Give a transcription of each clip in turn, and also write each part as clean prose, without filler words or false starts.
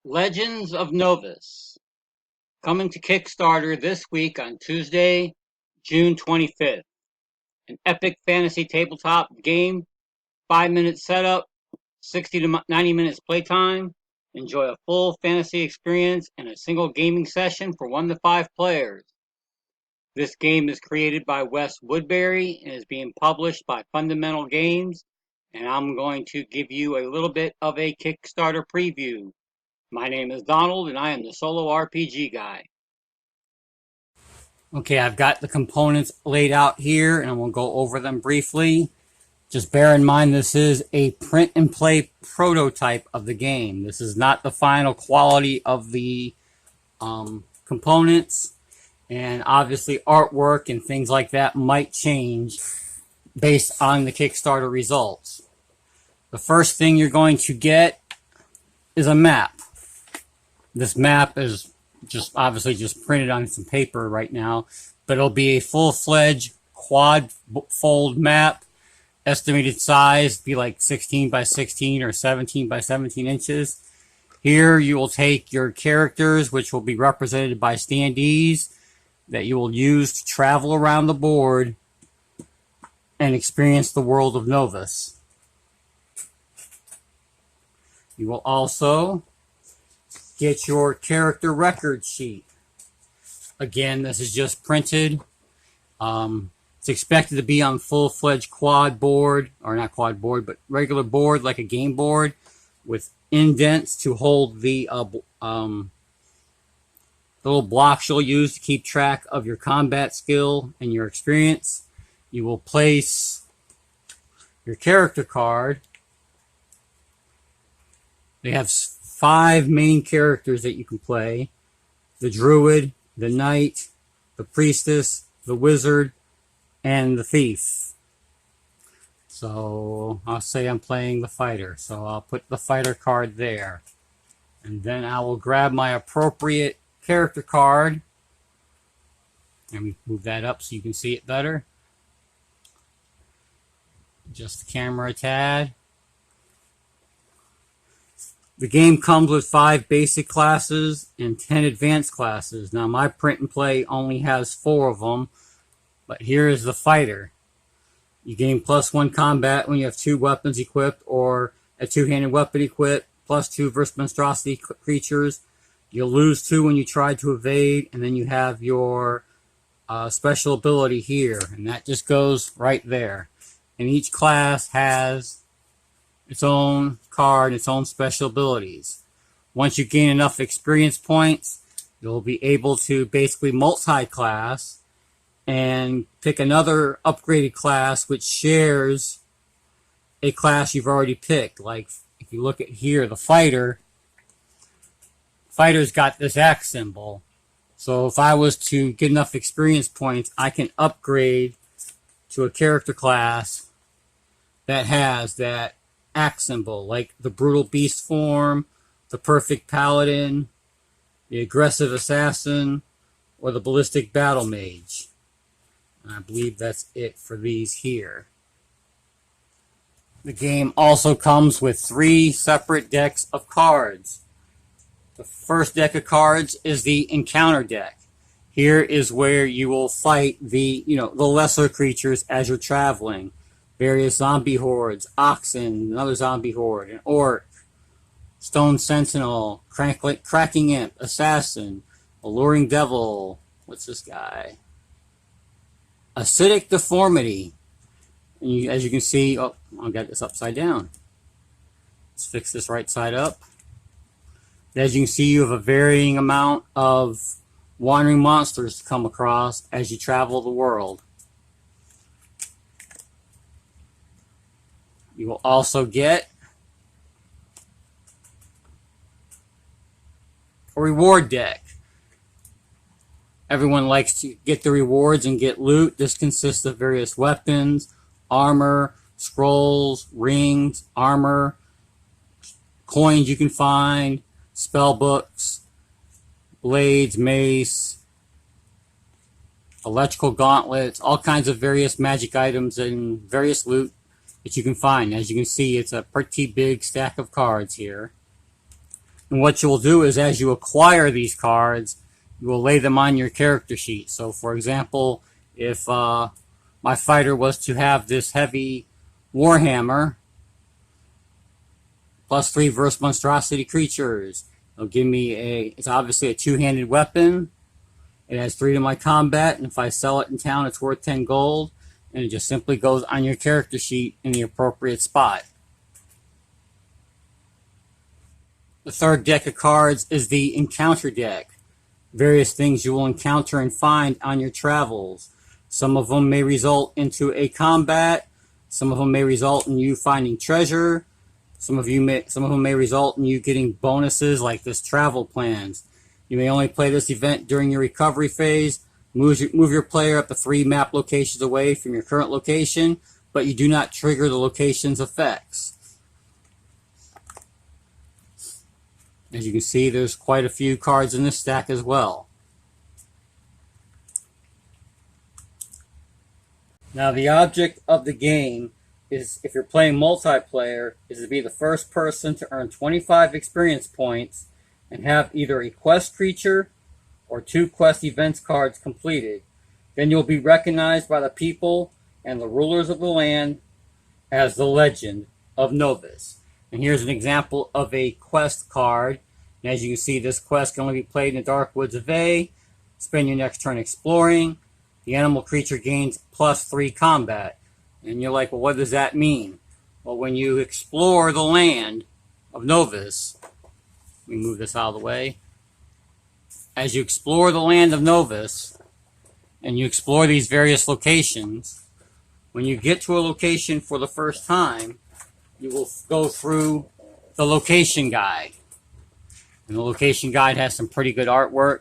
Legends of Novus, coming to Kickstarter this week on Tuesday, June 25th. An epic fantasy tabletop game, 5-minute setup, 60 to 90 minutes playtime. Enjoy a full fantasy experience in a single gaming session for 1 to 5 players. This game is created by Woodbury and is being published by Fundamental Games, and I'm going to give you a little bit of a Kickstarter preview. My name is Donald, and I am the solo RPG guy. Okay, I've got the components laid out here, and we'll go over them briefly. Just bear in mind this is a print and play prototype of the game. This is not the final quality of the components, and obviously artwork and things like that might change based on the Kickstarter results. The first thing you're going to get is a map. This map is obviously just printed on some paper right now, but it'll be a full-fledged quad fold map. Estimated size be like 16 by 16 or 17 by 17 inches. Here you will take your characters, which will be represented by standees that you will use to travel around the board and experience the world of Novus. You will also get your character record sheet. Again, this is just printed. It's expected to be on full-fledged quad board, or not quad board, but regular board like a game board with indents to hold the little blocks you'll use to keep track of your combat skill and your experience. You will place your character card. They have 5 main characters that you can play: the druid, the knight, the priestess, the wizard, and the thief. So I'll say I'm playing the fighter, so I'll put the fighter card there, and then I will grab my appropriate character card. Let me move that up so you can see it better. Adjust the camera a tad. The game comes with 5 basic classes and 10 advanced classes. Now my print and play only has 4 of them, but here is the fighter. You gain +1 combat when you have 2 weapons equipped or a 2-handed weapon equipped, +2 versus monstrosity creatures. You'll lose 2 when you try to evade, and then you have your special ability here, and that just goes right there. And each class has its own card, its own special abilities. Once you gain enough experience points, you'll be able to basically multi-class and pick another upgraded class which shares a class you've already picked. Like if you look at here, the fighter's got this axe symbol. So if I was to get enough experience points, I can upgrade to a character class that has that axe symbol, like the brutal beast form, the perfect paladin, the aggressive assassin, or the ballistic battle mage. And I believe that's it for these here. The game also comes with 3 separate decks of cards. The first deck of cards is the encounter deck. Here is where you will fight the lesser creatures as you're traveling. Various zombie hordes, oxen, another zombie horde, an orc, stone sentinel, cracking imp, assassin, alluring devil. What's this guy? Acidic deformity. And as you can see, oh, I'll get this upside down. Let's fix this right side up. As you can see, you have a varying amount of wandering monsters to come across as you travel the world. You will also get a reward deck. Everyone likes to get the rewards and get loot. This consists of various weapons, armor, scrolls, rings, armor, coins you can find, spell books, blades, mace, electrical gauntlets, all kinds of various magic items and various loot that you can find. As you can see, it's a pretty big stack of cards here. And what you'll do is, as you acquire these cards, you will lay them on your character sheet. So for example, if my fighter was to have this heavy warhammer, +3 versus monstrosity creatures, it'll give me it's obviously a two-handed weapon. It has 3 to my combat, and if I sell it in town, it's worth 10 gold, and it just simply goes on your character sheet in the appropriate spot. The third deck of cards is the encounter deck. Various things you will encounter and find on your travels. Some of them may result into a combat. Some of them may result in you finding treasure. Some of them may result in you getting bonuses like this travel plans. You may only play this event during your recovery phase. Move your player up to 3 map locations away from your current location, but you do not trigger the location's effects. As you can see, there's quite a few cards in this stack as well. Now, the object of the game is, if you're playing multiplayer, is to be the first person to earn 25 experience points and have either a quest creature or 2 quest events cards completed. Then you'll be recognized by the people and the rulers of the land as the Legend of Novus. And here's an example of a quest card. And as you can see, this quest can only be played in the Dark Woods of A. Spend your next turn exploring. The animal creature gains +3 combat. And you're like, well, what does that mean? Well, when you explore the land of Novus, let me move this out of the way. As you explore the land of Novus, and you explore these various locations, when you get to a location for the first time, you will go through the location guide. And the location guide has some pretty good artwork,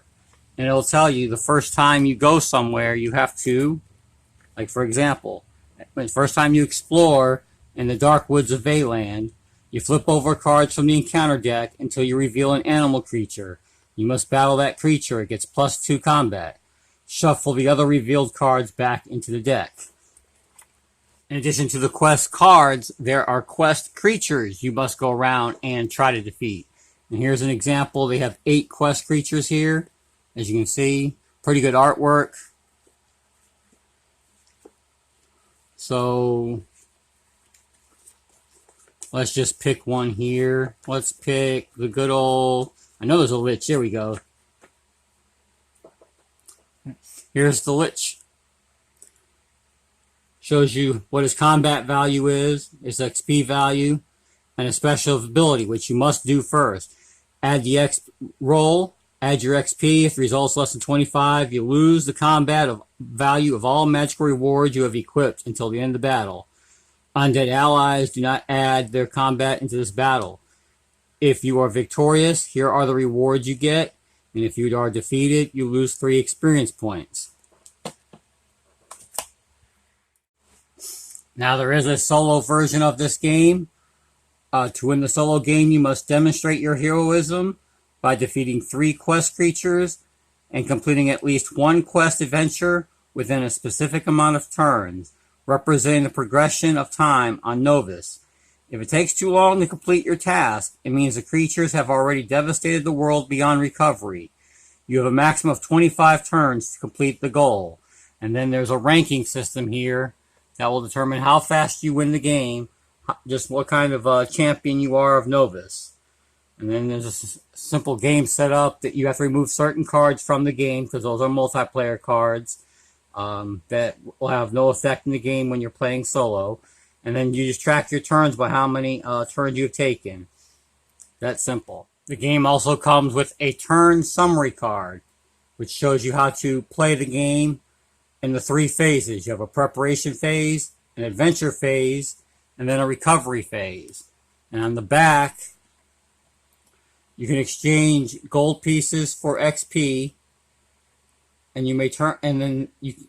and it'll tell you the first time you go somewhere, you have to, like for example, the first time you explore in the Dark Woods of Veyland, you flip over cards from the encounter deck until you reveal an animal creature. You must battle that creature. It gets +2 combat. Shuffle the other revealed cards back into the deck. In addition to the quest cards, there are quest creatures you must go around and try to defeat. And here's an example. They have 8 quest creatures here. As you can see, pretty good artwork. So let's just pick one here. Let's pick the good old, I know there's a Lich. There we go. Here's the Lich. Shows you what his combat value is, his XP value, and a special ability, which you must do first. Add the roll, add your XP. If the result's less than 25, you lose the combat value of all magical rewards you have equipped until the end of the battle. Undead allies do not add their combat into this battle. If you are victorious, here are the rewards you get, and if you are defeated, you lose 3 experience points. Now, there is a solo version of this game. To win the solo game, you must demonstrate your heroism by defeating 3 quest creatures and completing at least 1 quest adventure within a specific amount of turns, representing the progression of time on Novus. If it takes too long to complete your task, it means the creatures have already devastated the world beyond recovery. You have a maximum of 25 turns to complete the goal. And then there's a ranking system here that will determine how fast you win the game, just what kind of champion you are of Novus. And then there's a simple game setup that you have to remove certain cards from the game, because those are multiplayer cards that will have no effect in the game when you're playing solo. And then you just track your turns by how many turns you've taken. That's simple. The game also comes with a turn summary card, which shows you how to play the game in the 3 phases. You have a preparation phase, an adventure phase, and then a recovery phase. And on the back, you can exchange gold pieces for XP, and you may turn,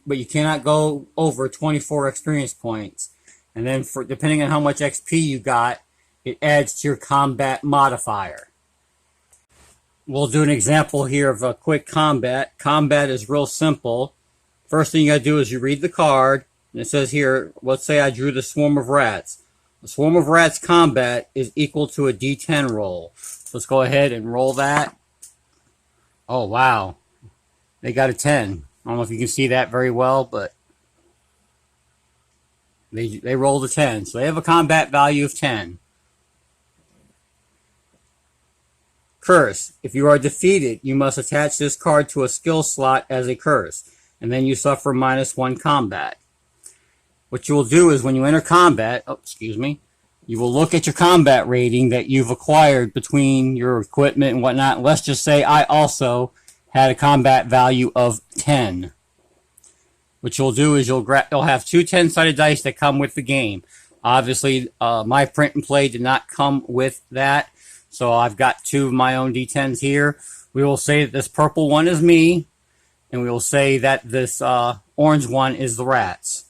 but you cannot go over 24 experience points. And then, depending on how much XP you got, it adds to your combat modifier. We'll do an example here of a quick combat. Combat is real simple. First thing you gotta do is you read the card, and it says here, let's say I drew the Swarm of Rats. The Swarm of Rats combat is equal to a D10 roll. So let's go ahead and roll that. Oh, wow. They got a 10. I don't know if you can see that very well, but they rolled a 10. So they have a combat value of 10. Curse. If you are defeated, you must attach this card to a skill slot as a curse, and then you suffer -1 combat. What you will do is when you enter combat, you will look at your combat rating that you've acquired between your equipment and whatnot. Let's just say I also had a combat value of 10. What you'll do is you'll have two 10-sided dice that come with the game. Obviously, my print and play did not come with that, so I've got two of my own D10s here. We will say that this purple one is me, and we will say that this orange one is the rats.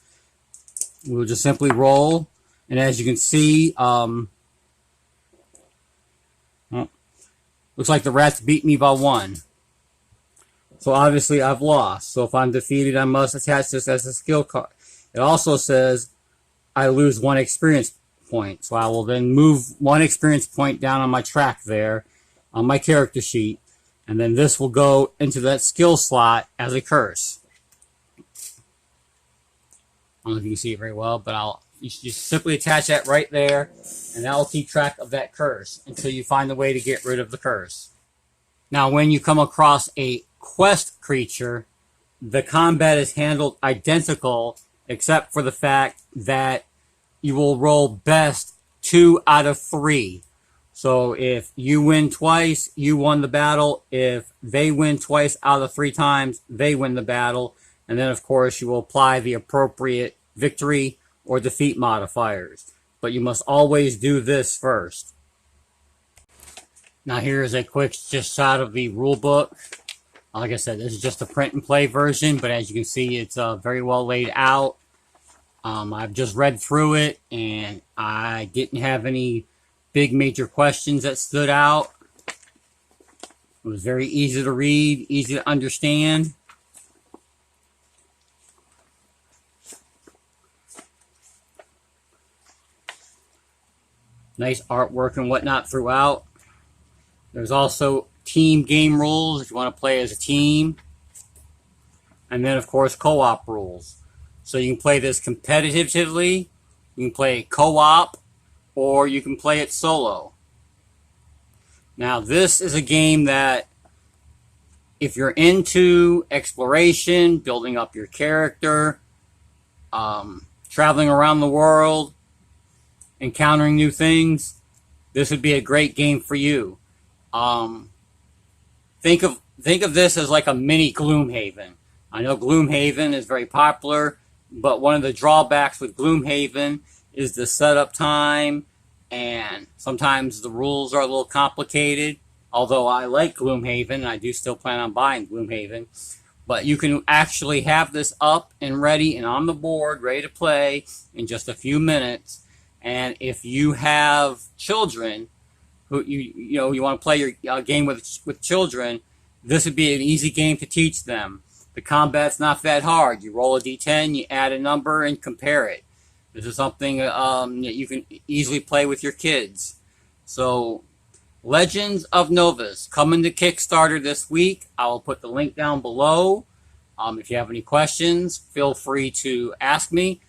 We will just simply roll, and as you can see, looks like the rats beat me by 1. So obviously I've lost. So if I'm defeated, I must attach this as a skill card. It also says I lose 1 experience point. So I will then move 1 experience point down on my track there on my character sheet. And then this will go into that skill slot as a curse. I don't know if you can see it very well, but you should just simply attach that right there, and that will keep track of that curse until you find a way to get rid of the curse. Now, when you come across a quest creature, the combat is handled identical, except for the fact that you will roll best 2 out of 3. So if you win twice, you won the battle. If they win twice out of 3 times, they win the battle. And then, of course, you will apply the appropriate victory or defeat modifiers. But you must always do this first. Now, here is a quick just shot of the rule book. Like I said, this is just a print and play version, but as you can see, it's very well laid out. I've just read through it, and I didn't have any big major questions that stood out. It was very easy to read, easy to understand. Nice artwork and whatnot throughout. There's also team game rules if you want to play as a team. And then, of course, co-op rules. So you can play this competitively, you can play co-op, or you can play it solo. Now, this is a game that if you're into exploration, building up your character, traveling around the world, encountering new things, this would be a great game for you. Think of this as like a mini Gloomhaven. I know Gloomhaven is very popular, but one of the drawbacks with Gloomhaven is the setup time, and sometimes the rules are a little complicated. Although I like Gloomhaven, and I do still plan on buying Gloomhaven. But you can actually have this up and ready and on the board, ready to play in just a few minutes. And if you have children who you want to play your game with children, this would be an easy game to teach them. The combat's not that hard. You roll a d10, you add a number, and compare it. This is something that you can easily play with your kids. So, Legends of Novus coming to Kickstarter this week. I will put the link down below. If you have any questions, feel free to ask me.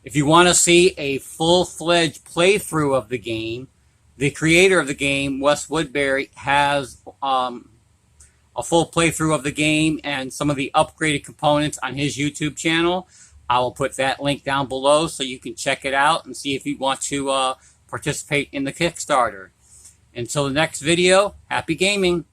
If you want to see a full-fledged playthrough of the game, the creator of the game, Wes Woodbury, has a full playthrough of the game and some of the upgraded components on his YouTube channel. I will put that link down below so you can check it out and see if you want to participate in the Kickstarter. Until the next video, happy gaming!